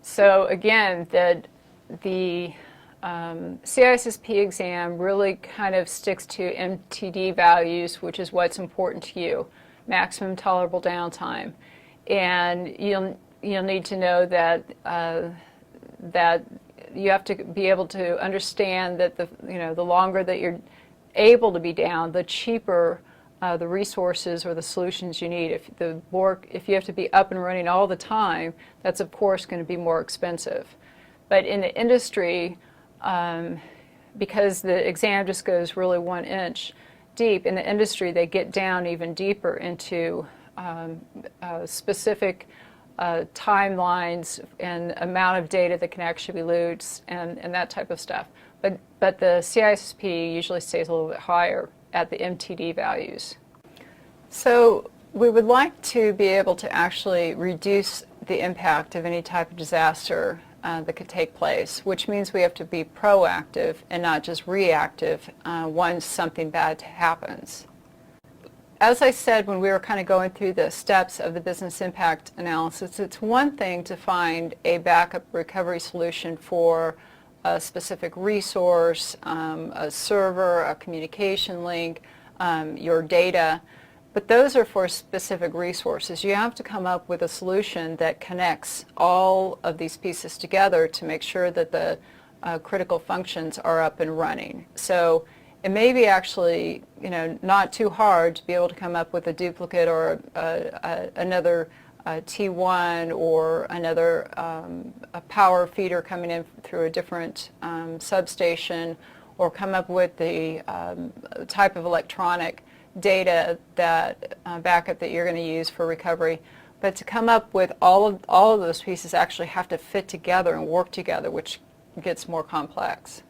So again, the CISSP exam really kind of sticks to MTD values, which is what's important to you, maximum tolerable downtime. And you'll need to know that that you have to be able to understand that the longer that you're able to be down, the cheaper the resources or the solutions you need. If you have to be up and running all the time, that's of course going to be more expensive. But in the industry, because the exam just goes really 1 inch deep, in the industry they get down even deeper into specific timelines and amount of data that can actually be looped and that type of stuff. But the CISSP usually stays a little bit higher at the MTD values. So we would like to be able to actually reduce the impact of any type of disaster that could take place, which means we have to be proactive and not just reactive once something bad happens. As I said when we were kind of going through the steps of the business impact analysis, it's one thing to find a backup recovery solution for a specific resource, a server, a communication link, your data, but those are for specific resources. You have to come up with a solution that connects all of these pieces together to make sure that the critical functions are up and running. So it may be actually, not too hard to be able to come up with a duplicate or another T1 or another a power feeder coming in through a different substation, or come up with the type of electronic data backup that you're going to use for recovery. But to come up with all of those pieces actually have to fit together and work together, which gets more complex.